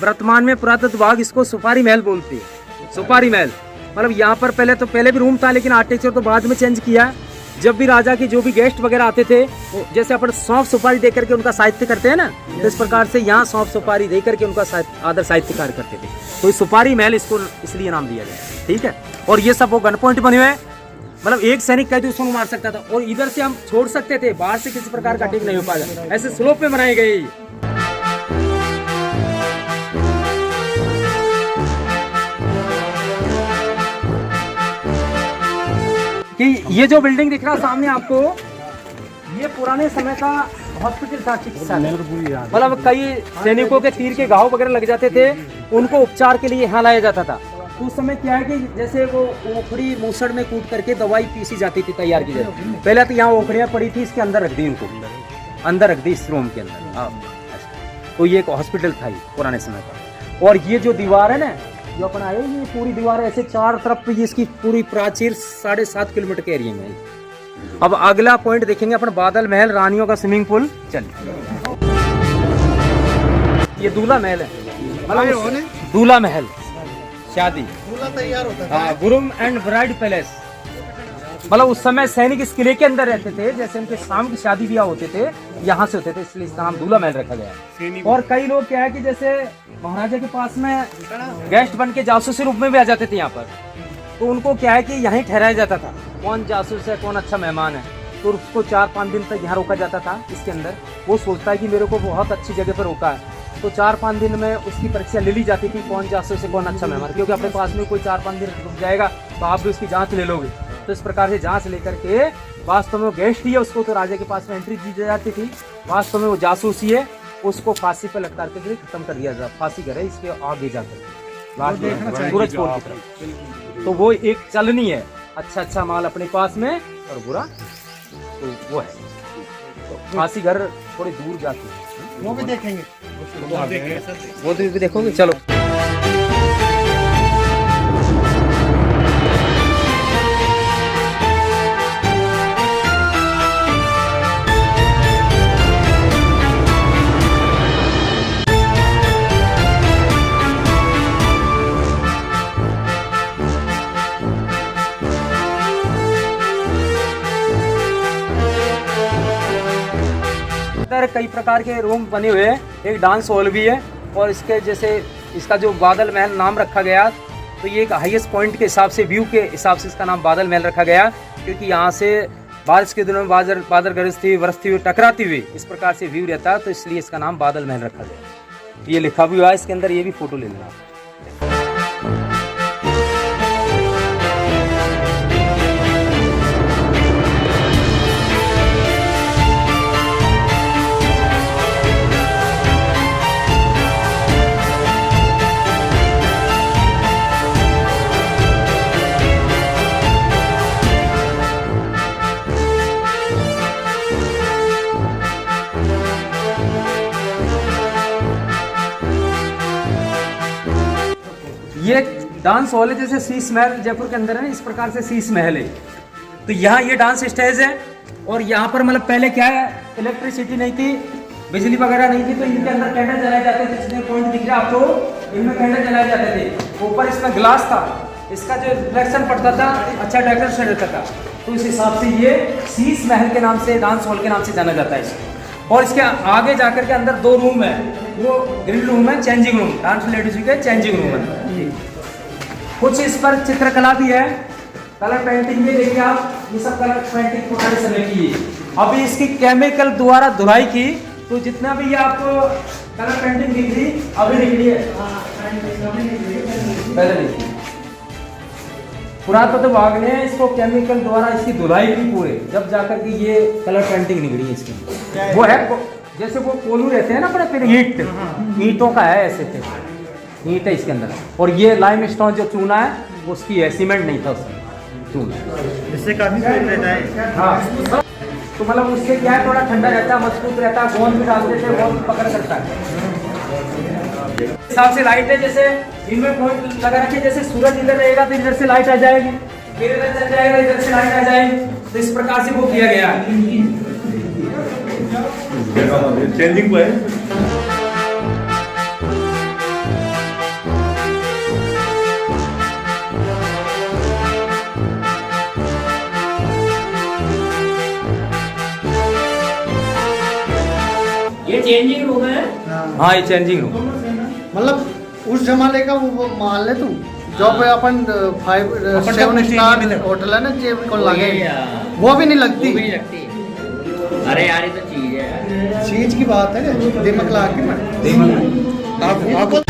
वर्तमान में पुरातत्व विभाग इसको सुपारी महल बोलते हैं। सुपारी महल मतलब यहाँ पर पहले भी रूम था, लेकिन आर्किटेक्चर तो बाद में चेंज किया। जब भी राजा की जो भी गेस्ट वगैरह आते थे, जैसे अपन सौंफ सुपारी दे करके उनका साहित्य करते हैं ना, तो इस प्रकार से यहाँ सौंफ सुपारी दे करके उनका आदर साहित्य कार्य करते थे। तो इस सुपारी महल इसको इसलिए नाम दिया गया, ठीक है। और ये सब वो गन पॉइंट बने हुए हैं, मतलब एक सैनिक कैदी उसको मार सकता था, और इधर से हम छोड़ सकते थे, बाहर से किसी प्रकार का अटैक नहीं हो पाएगा, ऐसे स्लोप पे बनाए गए कि ये जो बिल्डिंग दिख रहा सामने आपको, ये पुराने समय का हॉस्पिटल था, चिकित्सालय। मतलब कई सैनिकों के तीर के घाव वगैरह लग जाते थे, उनको उपचार के लिए यहाँ लाया जाता था। तो उस समय क्या है कि जैसे वो ओखड़ी मूसड़ में कूट करके दवाई पीसी जाती थी, तैयार की जाती थी। पहले तो यहाँ ओखड़ियाँ पड़ी थी, इसके अंदर रख दी उनको, अंदर रख दी इस रूम के अंदर। हाँ, तो ये एक हॉस्पिटल था ये पुराने समय का। और ये जो दीवार है ना, जो अपन आए, ये पूरी दीवार ऐसे चार तरफ ये इसकी पूरी प्राचीर 7.5 किलोमीटर के एरिया में है। अब अगला पॉइंट देखेंगे अपन, बादल महल, रानियों का स्विमिंग पूल। चल, ये दूल्हा महल है, मतलब दूल्हा महल, शादी दूल्हा तैयार होता था। हाँ, ग्रूम एंड ब्राइड पैलेस। मतलब उस समय सैनिक इस किले के अंदर रहते थे, जैसे उनके शाम की शादी ब्याह होते थे यहाँ से होते थे, इसलिए इसका नाम दूल्हा महल रखा गया। और कई लोग क्या है कि जैसे महाराजा के पास में गेस्ट बन के जासूस के रूप में भी आ जाते थे यहाँ पर, तो उनको क्या है कि यहीं ठहराया जाता था, कौन जासूस है, कौन अच्छा मेहमान है, तो उसको 4-5 दिन तक यहाँ रोका जाता था इसके अंदर। वो सोचता है कि मेरे को बहुत अच्छी जगह पर रोका है, तो 4-5 दिन में उसकी परीक्षा ले ली जाती थी, कौन जासूस है, कौन अच्छा मेहमान, क्योंकि अपने पास में कोई 4-5 दिन रुक जाएगा तो आप भी उसकी जांच ले लोगे। तो इस प्रकार से जांच लेकर के वास्तव में वो गेस्ट ही है, उसको तो राजा के पास में एंट्री दी जाती थी, वास्तव में वो जासूस ही है, उसको फांसी पर लटका के खत्म कर दिया जाता, फांसी करे इसके आगे जाकर सूरज पोल की तरफ। तो वो एक चलनी है, अच्छा माल अपने पास में और बुरा तो वो है। तो फांसी घर थोड़ी दूर जाती है, वो भी देखेंगे, वो तो भी देखोगे। चलो, कई प्रकार के रूम बने हुए हैं, एक डांस हॉल भी है, और इसके जैसे इसका जो बादल महल नाम रखा गया, तो ये एक हाईएस्ट पॉइंट के हिसाब से, व्यू के हिसाब से इसका नाम बादल महल रखा गया, क्योंकि यहाँ से बारिश के दिनों में बादल गरजती बरसती हुई टकराती हुई इस प्रकार से व्यू रहता है, तो इसलिए इसका नाम बादल महल रखा गया। ये लिखा भी हुआ है इसके अंदर, ये भी फोटो ले लेना। ये डांस हॉल है, जैसे शीश महल जयपुर के अंदर है, इस प्रकार से शीश महल है। तो यहाँ ये डांस स्टेज है, और यहाँ पर मतलब पहले क्या है, इलेक्ट्रिसिटी नहीं थी, बिजली वगैरह नहीं थी, तो इनके अंदर कैंडल जलाए जाते थे, जितने पॉइंट दिख रहे हैं आपको, इनमें कैंडल जलाए जाते थे। ऊपर इसमें ग्लास था, इसका जो रिफ्लेक्शन पड़ता था, अच्छा डेकोरेशन रहता था, तो इस हिसाब से ये शीश महल के नाम से, डांस हॉल के नाम से जाना जाता है इसको। और इसके आगे जाकर के अंदर 2 रूम है, वो ग्रिल रूम है, चेंजिंग रूम, डांस लेडीज के चेंजिंग रूम है। कुछ इस पर चित्रकला भी है, कलर पेंटिंग भी देखिए आप, ये सब कलर पेंटिंग पुराने समय की है। अभी इसकी केमिकल द्वारा धुलाई की, तो जितना भी ये आपको कलर पेंटिंग दिख रही अभी निकली है, पहले नहीं। पुरातत्व विभाग ने इसको केमिकल द्वारा इसकी धुलाई की पूरे, जब जाकर के ये कलर पेंटिंग निकली है इसकी। वो है जैसे वो कोलू रहते हैं ना अपने, फिर ईंटों का है, ऐसे थे ईंट है इसके अंदर। और ये लाइम स्टोन जो चूना है उसकी है, सीमेंट नहीं था उसमें, चूना, इससे काफी रहता है। हाँ, तो मतलब उससे क्या है, थोड़ा ठंडा रहता है, मजबूत रहता है, गोंद भी डालते थे, गोंद पकड़ सकता है। हिसाब से लाइट है, जैसे इनमें पॉइंट लगा रखे, जैसे सूरज इधर रहेगा तो इधर से लाइट आ जाएगी, फिर इधर चल जाएगा, इधर से लाइट आ जाएगी, तो इस प्रकार से वो किया गया है। चेंजिंग को है। ये चेंजिंग रूम है। हाँ, ये चेंजिंग रूम, मतलब उस जमाने का वो महल है। तू जो पे अपन 5-7 स्टार होटल है ना जे को लगे वो भी नहीं लगती। वो भी नहीं लगती। अरे यार ये तो चीज है यार। चीज की बात है, दिमाग ला के आप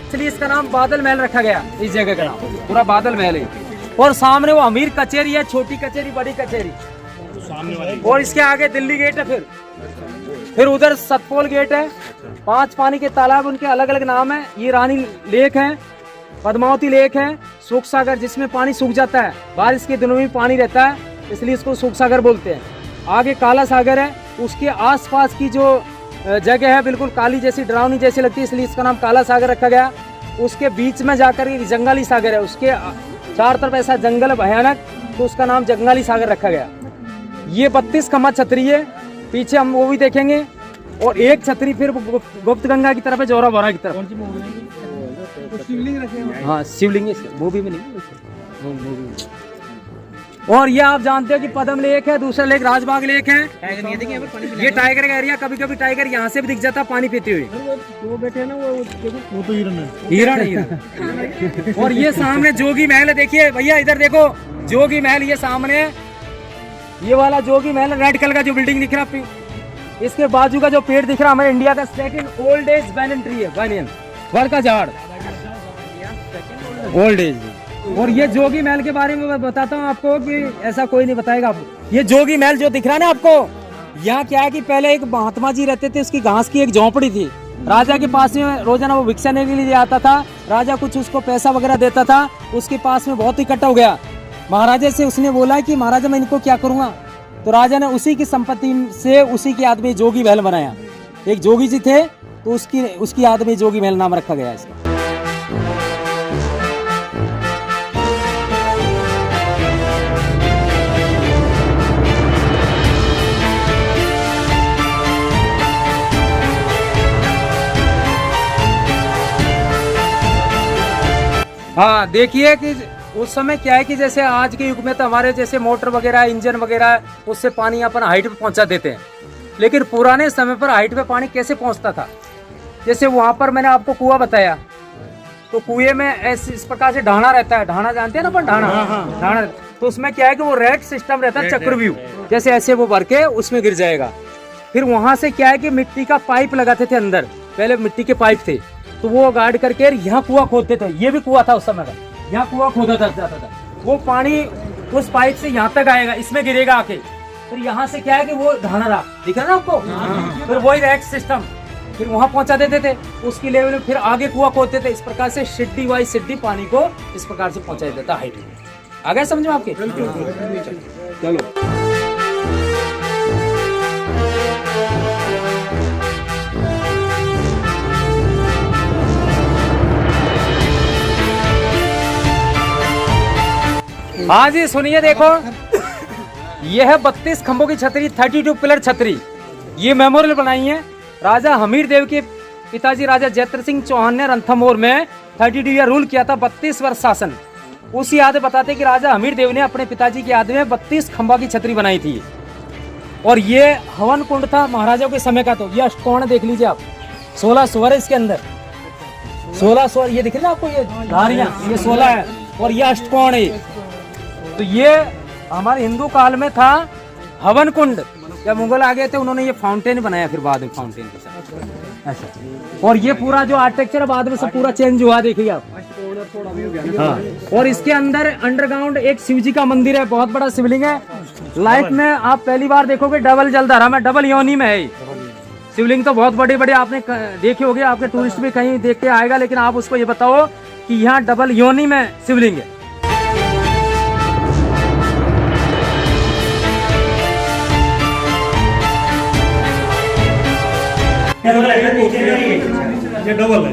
इसलिए इसका नाम बादल महल रखा गया, इस जगह का नाम पूरा बादल महल है। और सामने वो अमीर कचेरी है, छोटी कचेरी, बड़ी कचेरी, और इसके आगे दिल्ली गेट है। फिर उधर सतपोल गेट है। 5 पानी के तालाब, उनके अलग अलग नाम है। ये रानी लेक है, पद्मावती लेक है, सूख सागर जिसमें पानी सूख जाता है, बारिश के दिनों में पानी रहता है, इसलिए इसको सूख सागर बोलते हैं। आगे काला सागर है, उसके आसपास की जो जगह है बिल्कुल काली जैसी, डरावनी जैसी लगती है, इसलिए इसका नाम काला सागर रखा गया। उसके बीच में जाकर एक जंगली सागर है, उसके चार तरफ ऐसा जंगल है भयानक, तो उसका नाम जंगली सागर रखा गया। ये 32 खम्बा छतरी है, पीछे हम वो भी देखेंगे। और एक छतरी फिर गुप्त गंगा की तरफ है, जोरा बोरा की तरफ। हाँ शिवलिंग है, वो भी नहीं। और ये आप जानते हो कि पद्म लेक है, दूसरा लेक राजबाग लेक है। ये टाइगर का एरिया, कभी कभी टाइगर यहाँ से भी दिख जाता है पानी पीते हुए। वो बैठे हैं ना, वो तो हिरण है, हिरण। और ये सामने जोगी महल है, देखिए भैया इधर देखो, जोगी महल ये सामने है। ये वाला जोगी महल रेड कलर का जो बिल्डिंग दिख रहा है, इसके बाजू का जो पेड़ दिख रहा है, हमारे इंडिया का second old age banyan tree है, बैनियन वर का झाड़, ओल्ड एज। और ये जोगी महल के बारे में मैं बताता हूँ आपको कि ऐसा कोई नहीं बताएगा आपको। ये जोगी महल जो दिख रहा है ना आपको, यहाँ क्या है कि पहले एक महात्मा जी रहते थे, उसकी घास की एक झोंपड़ी थी। राजा के पास में रोजाना वो भिक्षा लेने के लिए आता था, राजा कुछ उसको पैसा वगैरह देता था, उसके पास में बहुत इकट्ठा हो गया। महाराजा से उसने बोला कि महाराजा मैं इनको क्या करूंगा, तो राजा ने उसी की संपत्ति से उसी की याद में जोगी महल बनाया। एक जोगी जी थे, तो उसकी याद में जोगी महल नाम रखा गया इसका। हाँ देखिए कि उस समय क्या है कि जैसे आज के युग में तो हमारे जैसे मोटर वगैरह, इंजन वगैरह, उससे पानी अपन हाइट पे पहुंचा देते हैं, लेकिन पुराने समय पर हाइट पे पानी कैसे पहुंचता था। जैसे वहां पर मैंने आपको कुआं बताया, तो कुएं में ऐसे इस प्रकार से ढाना रहता है, ढाना जानते हैं ना अपन, ढाना ढाना, तो उसमें क्या है कि वो रेड सिस्टम रहता है, चक्रव्यूह, जैसे ऐसे वो भर के उसमें गिर जाएगा। फिर वहां से क्या है कि मिट्टी का पाइप लगाते थे अंदर, पहले मिट्टी के पाइप थे, तो वो गार्ड करके यहाँ कुआं खोदते थे। ये भी कुआं था उस समय का, यहाँ कुआं खोदा जाता था। वो पानी उस पाइप से यहाँ तक आएगा, इसमें गिरेगा आके, फिर यहाँ से क्या है कि वो ढाना रहा, दिख रहा ना आपको, फिर वही रैक सिस्टम फिर वहाँ पहुँचा देते थे, उसकी लेवल में फिर आगे कुआं खोदते थे। इस प्रकार से सिड्डी वाई सिड्डी पानी को इस प्रकार से पहुँचा देता हाइट में। आ गया समझ में आपके? चलो हाँ जी सुनिए, देखो यह है 32 खंभों की छतरी, 32 पिलर छतरी। ये मेमोरियल बनाई है राजा हमीर देव के पिताजी राजा जयत्र सिंह चौहान ने रणथंभौर में 32 ईयर रूल किया था, 32 वर्ष शासन। उसी याद बताते कि राजा हमीर देव ने अपने पिताजी की याद में 32 खंभा की छतरी बनाई थी। और ये हवन कुंड था महाराजाओं के समय का। तो ये अष्टकोण देख लीजिए आप, 16 स्वर इसके अंदर, 16 स्वर ये दिख रहे ना आपको, ये धारियां, ये 16 है और ये अष्टकोण है। तो ये हमारे हिंदू काल में था हवन कुंड। जब मुगल आ गए थे उन्होंने ये फाउंटेन बनाया, फिर बाद में फाउंटेन के साथ ऐसा। और ये पूरा जो आर्किटेक्चर बाद में सब पूरा चेंज हुआ, देखिए आप। हाँ, और इसके अंदर अंडरग्राउंड एक शिव जी का मंदिर है, बहुत बड़ा शिवलिंग है। लाइफ में आप पहली बार देखोगे डबल जलधारा में, डबल योनि में है शिवलिंग। तो बहुत बड़े बड़े आपने देखे होंगे, आपके टूरिस्ट भी कहीं देख के आएगा, लेकिन आप उसको ये बताओ कि यहाँ डबल योनि में शिवलिंग है। ये डबल है,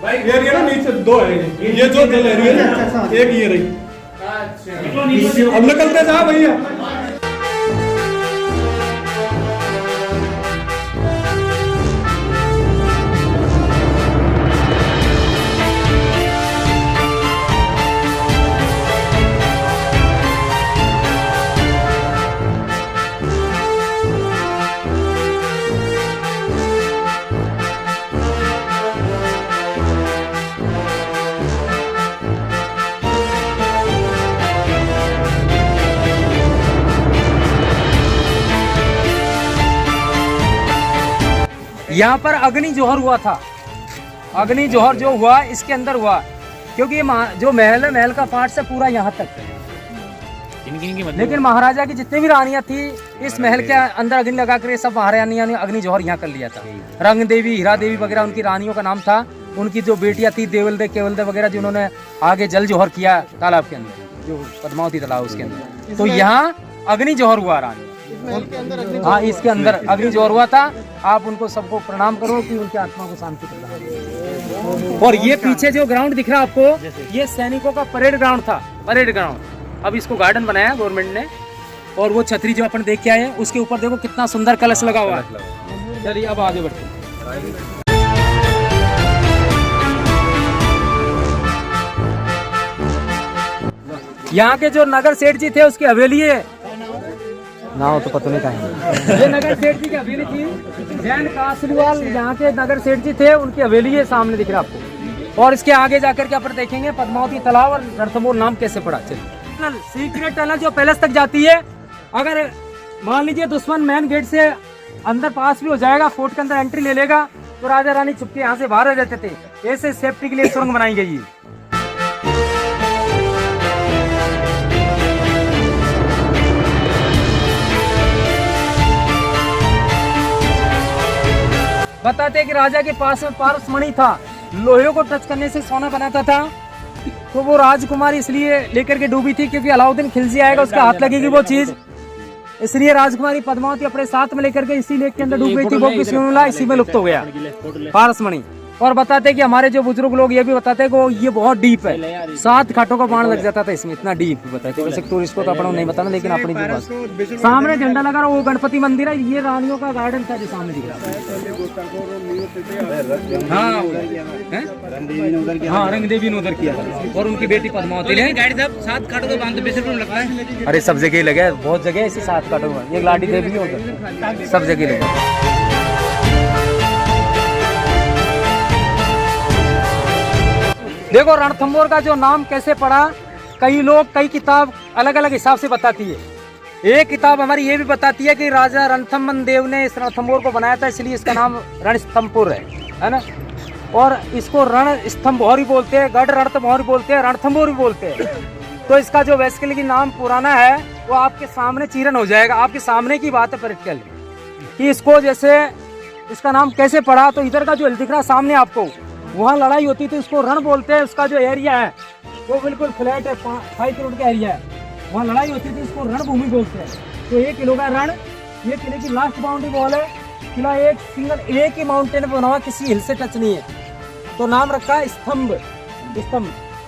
भाई एरिया ना नीचे 2 है, ये जो जल एरिया है एक ये रही। अब निकलते जा भैया। यहाँ पर अग्नि जौहर हुआ था। अग्नि जौहर जो हुआ इसके अंदर हुआ, क्योंकि ये जो महल है, महल का पार्ट से पूरा यहाँ तक है। लेकिन महाराजा की जितनी भी रानियां थी इस महल के अंदर अग्नि लगा कर सब महारानियां ने अग्नि जौहर यहाँ कर लिया था। रंग देवी, हीरा देवी वगैरह उनकी रानियों का नाम था। उनकी जो बेटियां थी देवल दे, केवल दे वगैरह, जिन्होंने आगे जल जौहर किया तालाब के अंदर, जो पद्मावती तालाब उसके अंदर, तो यहाँ अग्नि जौहर हुआ रानी। हाँ, इसके अंदर अग्नि जौहर हुआ था। आप उनको सबको प्रणाम करो कि उनकी आत्मा को शांति प्रदान। और ये पीछे जो ग्राउंड दिख रहा है आपको, ये सैनिकों का परेड ग्राउंड था, परेड ग्राउंड। अब इसको गार्डन बनाया गवर्नमेंट ने। और वो छतरी जो अपन देख के आए हैं उसके ऊपर देखो कितना सुंदर कलश लगा हुआ है। चलिए अब आगे बढ़ते हैं। यहाँ के जो नगर सेठ जी थे उसकी हवेली है ना, तो पता नहीं कहीं। ये नगर सेठ जी की हवेली थी। जैन कासलीवाल यहाँ के नगर सेठ जी थे, उनकी हवेली है, सामने दिख रहा है आपको। और इसके आगे जाकर के अपन देखेंगे पद्मावती तालाब और रणथंभौर नाम कैसे पड़ा। चलिए, सीक्रेट टनल जो पैलेस तक जाती है, अगर मान लीजिए दुश्मन मेन गेट से अंदर पास भी हो जाएगा, फोर्ट के अंदर एंट्री ले लेगा, तो राजा रानी चुपके यहाँ से बाहर रहते थे। ऐसे सेफ्टी के लिए सुरंग बनाई गई है। बताते हैं कि राजा के पास में पारसमणि था, लोहे को टच करने से सोना बनाता था। तो वो राजकुमारी इसलिए लेकर के डूबी थी क्योंकि अलाउद्दीन खिलजी आएगा, उसके हाथ लगेगी वो चीज, इसलिए राजकुमारी पद्मावती अपने साथ में लेकर के इसी लेक के अंदर डूब गई थी। वो किसी इसी में लुप्त हो गया पारसमणि। और बताते हैं कि हमारे जो बुजुर्ग लोग ये भी बताते हैं कि ये बहुत डीप है, 7 खाटों का बाण लग जाता था इसमें, इतना डीप बताते हैं। वैसे टूरिस्ट को तो अपन नहीं बताना, लेकिन अपनी जो बात, सामने झंडा लगा रहा वो गणपति मंदिर है। ये रानियों का गार्डन था जो सामने दिख रहा है। हाँ, रंग देवी ने उधर किया और उनकी बेटी पद्मावती ने। 7 खाटों का बांध बेसिक में लगता है। अरे सब जगह लगे, बहुत जगह ऐसे 7 खाटों का। ये लाडी देवी है उधर, सब जगह लगे। देखो रणथंभौर का जो नाम कैसे पड़ा, कई लोग कई किताब अलग अलग हिसाब से बताती है। एक किताब हमारी ये भी बताती है कि राजा रणथंभौर देव ने इस रणथंभौर को बनाया था, इसलिए इसका नाम रणस्तंभपुर है ना। और इसको रणस्तंभौर भी बोलते हैं, गढ़ रणथंभौर भी बोलते हैं, रणथंभौर भी बोलते हैं। तो इसका जो बेसिकली नाम पुराना है वो आपके सामने चीरन हो जाएगा। आपके सामने की बात है प्रैक्टिकल कि इसको जैसे इसका नाम कैसे पड़ा। तो इधर का जो दिख रहा सामने आपको, वहाँ लड़ाई होती थी, उसको रण बोलते हैं। उसका जो एरिया है वो बिल्कुल फ्लैट है, 5 करोड़ का एरिया है, वहाँ लड़ाई होती थी, उसको रणभूमि बोलते हैं। तो 1 किलो का रण, ये किले की लास्ट बाउंड्री वॉल है। किला एक सिंगल एक ही माउंटेन पे बना हुआ, किसी हिल से टच नहीं है, तो नाम रखा है स्तंभ।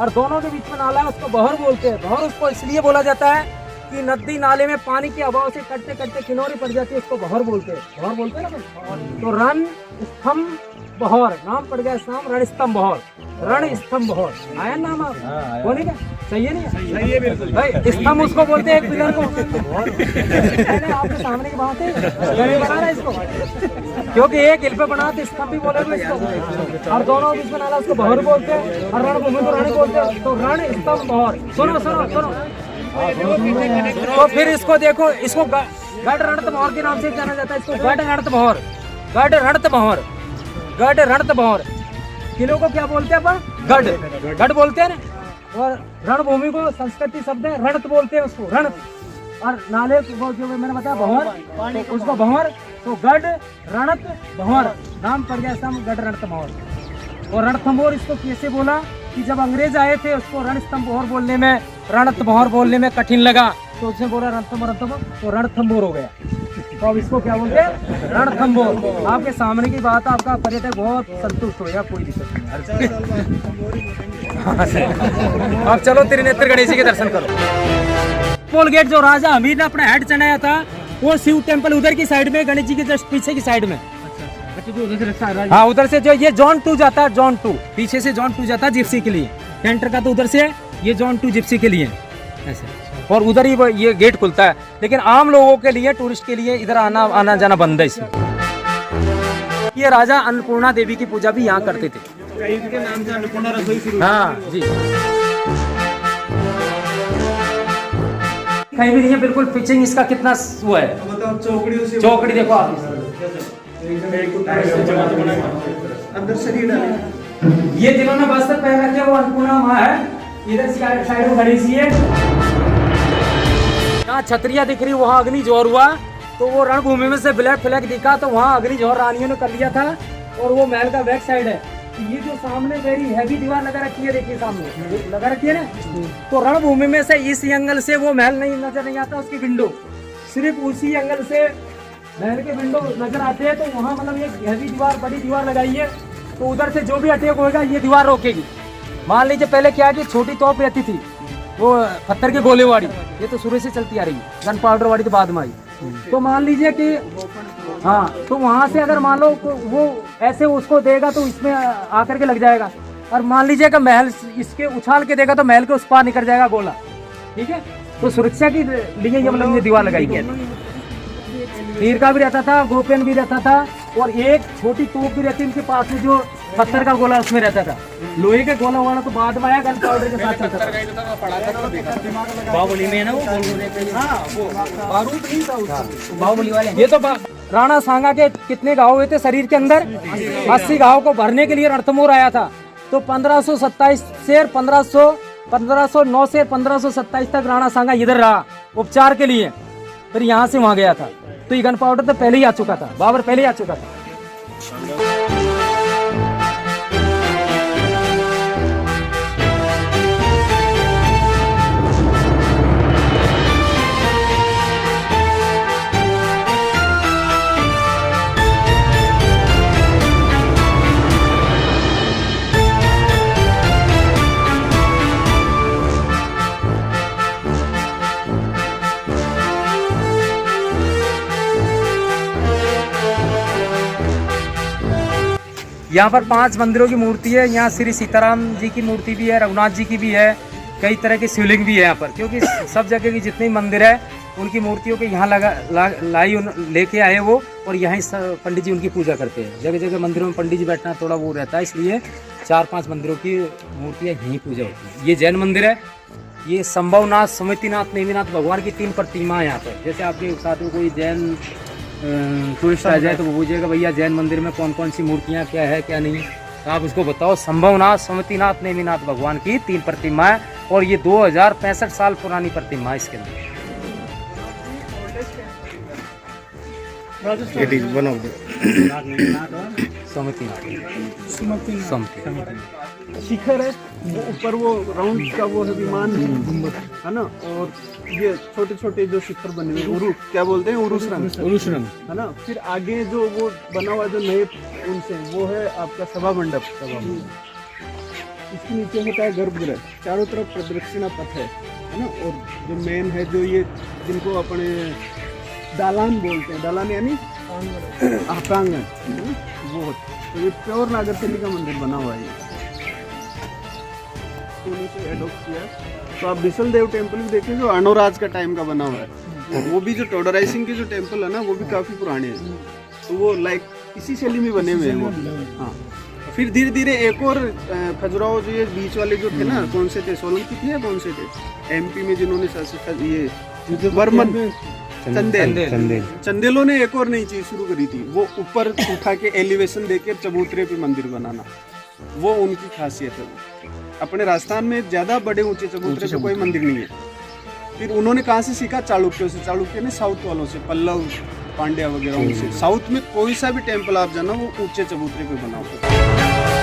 और दोनों के बीच में नाला है, उसको बहर बोलते हैं। बहर उसको इसलिए बोला जाता है कि नदी नाले में पानी के अभाव से कटते कटते किनारे पड़ जाती है, उसको बहर बोलते हैं। बहर बोलते हैं ना। तो रण स्तंभ बहर नाम पड़ गया, इस नाम रणस्तंभ बहर, रण स्तंभ बहर आया नाम। आप बोले क्या सही है? नहीं सही है बिल्कुल भाई। स्तंभ उसको बोलते हैं एक पिलर को। आपके सामने की बात है, बना रहा है इसको, क्योंकि एक हिल पे बना तो स्तंभ भी बोले इसको। और दोनों बीच में नाला, उसको बहर बोलते हैं। और रणभूमि को रण बोलते हैं। तो रण स्तंभ बहर। सुनो सुनो सुनो। तो फिर इसको देखो, इसको गढ़ रणथंभौर के नाम से जाना जाता है। इसको गढ़ रणथंभौर, गढ़ रणथंभौर, गढ़ रणथंभौर। किलो को क्या बोलते हैं अपन? गढ़, गढ़ बोलते हैं ना। और रणभूमि को संस्कृति शब्द है रणत बोलते हैं उसको, रण। और नाले को जो मैंने बताया भंवर, तो उसको भंवर। तो गढ़ रणत भंवर नाम पड़ गया इसका, गढ़ रणथंभौर। और रणथंभौर इसको कैसे बोला कि जब अंग्रेज आए थे उसको रणस्तंभौर बोलने में, रणथंभौर बोलने में कठिन लगा, तो उसने बोला रणथंभौर, तो रणथंभौर हो गया। तो अब इसको क्या बोलते हैं? रणथंभौर। आपके सामने की बात, आपका पर्यटक बहुत संतुष्ट होगा, कोई दिक्कत नहीं। अब चलो त्रिनेत्र गणेश जी के दर्शन करो। पोल गेट जो राजा हमीर ने अपना हेड चढ़ाया था, वो शिव टेम्पल उधर की साइड में, गणेश जी के जस्ट पीछे की साइड में। हाँ, उधर से जो ये जोन 2 जाता है, जोन 2 पीछे से जोन 2 जाता है जिप्सी के लिए। सेंटर का तो उधर से, ये जोन 2 जिप्सी के लिए ऐसे। और उधर ही ये गेट खुलता है, लेकिन आम लोगों के लिए, टूरिस्ट के लिए इधर आना जाना बंद है इसमें। ये राजा अन्नपूर्णा देवी की पूजा भी यहाँ करते थे। इनके नाम से अन्नपूर्णा रसोई शुरू। हाँ जी, कहीं भी नहीं है, बिल्कुल पिचिंग इसका कितना वो है। मतलब चौकड़ी देखो आप, अंदर शरीर डालेंगे। ये जिन्होंने वस्त्र पहन रखे वो अन्नपूर्णा माँ है। इधर साइड में खड़ी सी है। यहाँ छतरिया दिख रही, वहाँ अग्नि ज्वार हुआ तो वो रणभूमि में से ब्लैक फ्लैग दिखा तो वहाँ अग्नि ज्वार रानियों ने कर लिया था। और वो महल का बैक साइड है। ये जो सामने वेरी हैवी दीवार लगा रखी है, देखिए सामने लगा रखी है ना, तो रणभूमि में से इस एंगल से वो महल नहीं नजर नहीं आता, उसकी विंडो सिर्फ उसी एंगल से महल के विंडो नजर आते हैं। तो वहाँ मतलब एक हैवी दीवार, बड़ी दीवार लगाई है, तो उधर से जो भी अटैक होगा ये दीवार रोकेगी। मान लीजिए पहले क्या कि छोटी तोप रहती थी, वो पत्थर के गोले वाली, ये तो शुरू से चलती आ रही है। गन पाउडर वाली तो बाद में आई। तो मान लीजिए कि हाँ, तो वहाँ से अगर मान लो वो ऐसे उसको देगा तो इसमें आकर के लग जाएगा। और मान लीजिए कि महल इसके उछाल के देगा तो महल के उस पार निकल जाएगा गोला। ठीक है, तो सुरक्षा के लिए ये मतलब ये दीवार लगाई गई है। तीर का भी रहता था, गोपेन भी रहता था, और एक छोटी तोप भी रहती उनके पास में, जो पत्थर का गोला उसमें रहता था। लोहे के गोला वाला तो बाद में आया, गन पाउडर के साथ चलता था। बाहुबली में ना वो हाँ, वो बारूद नहीं था उसका। बाहुबली वाले ये तो राणा सांगा के कितने घाव हुए थे शरीर के अंदर? 80 घाव को भरने के लिए रणथंभौर आया था। तो 1527 से 1509 से 1527 तक राणा सांगा इधर रहा उपचार के लिए, फिर यहाँ से वहाँ गया था। तो ये गन पाउडर तो पहले ही आ चुका था, बाबर पहले ही आ चुका था। यहाँ पर 5 मंदिरों की मूर्ति है। यहाँ श्री सीताराम जी की मूर्ति भी है, रघुनाथ जी की भी है, कई तरह की शिवलिंग भी है यहाँ पर, क्योंकि सब जगह की जितने मंदिर है उनकी मूर्तियों के यहाँ लेके आए वो, और यहीं पंडित जी उनकी पूजा करते हैं। जगह जगह मंदिरों में पंडित जी बैठना थोड़ा वो रहता है, इसलिए 4-5 मंदिरों की मूर्तियाँ यहीं पूजा होती है। ये जैन मंदिर है। ये संभवनाथ, समितिनाथ, नेमिनाथ भगवान की 3 प्रतिमा है यहाँ पर। जैसे आपके साथ में कोई जैन टूरिस्ट आ जाए तो वो पूछेगा भैया जैन मंदिर में कौन कौन सी मूर्तियाँ क्या है क्या नहीं, तो आप उसको बताओ। संभवनाथ, समितिनाथ, नेमिनाथ भगवान की 3 प्रतिमा है, और ये 2065 साल पुरानी प्रतिमा है इसके अंदर। शिखर है वो ऊपर, वो राउंड का वो है विमान है ना, और ये छोटे छोटे जो शिखर बने हुए उरु क्या बोलते हैं, उरुश्रंग है ना। फिर आगे जो वो बना हुआ जो नए उनसे वो है आपका सभा मंडप। इसके नीचे होता है गर्भगृह, चारों तरफ प्रदक्षिणा पथ है ना। और जो मेन है जो ये जिनको अपने दालान बोलते हैं, दालान यानी प्रांगण, वो तो ये प्योर नागरसैनी का मंदिर बना हुआ है। से एडॉप्ट किया। तो आप बिसल देव टेम्पल भी देखिए जो अनोराज का टाइम का बना हुआ है। वो भी जो टोडराई सिंह के जो टेम्पल है ना वो भी काफ़ी पुराने हैं, तो वो लाइक इसी शैली में बने हुए हैं वो। हाँ, फिर धीरे धीरे एक और खजुराहो जो ये बीच वाले जो थे ना, कौन से थे, सोलंकी थे या कौन से थे एमपी में जिन्होंने ये वर्मन चंदेलों ने एक और नई चीज शुरू करी थी, वो ऊपर उठा के एलिवेशन देके चबूतरे पे मंदिर बनाना। वो उनकी खासियत है। अपने राजस्थान में ज्यादा बड़े ऊंचे चबूतरे पे कोई मंदिर नहीं है। फिर उन्होंने कहाँ से सीखा? चालुक्यों से। चालुक्य ने साउथ वालों से, पल्लव, पांड्या वगैरह उनसे। साउथ में कोई सा भी टेम्पल आप जाना वो ऊंचे चबूतरे पे बना होता है।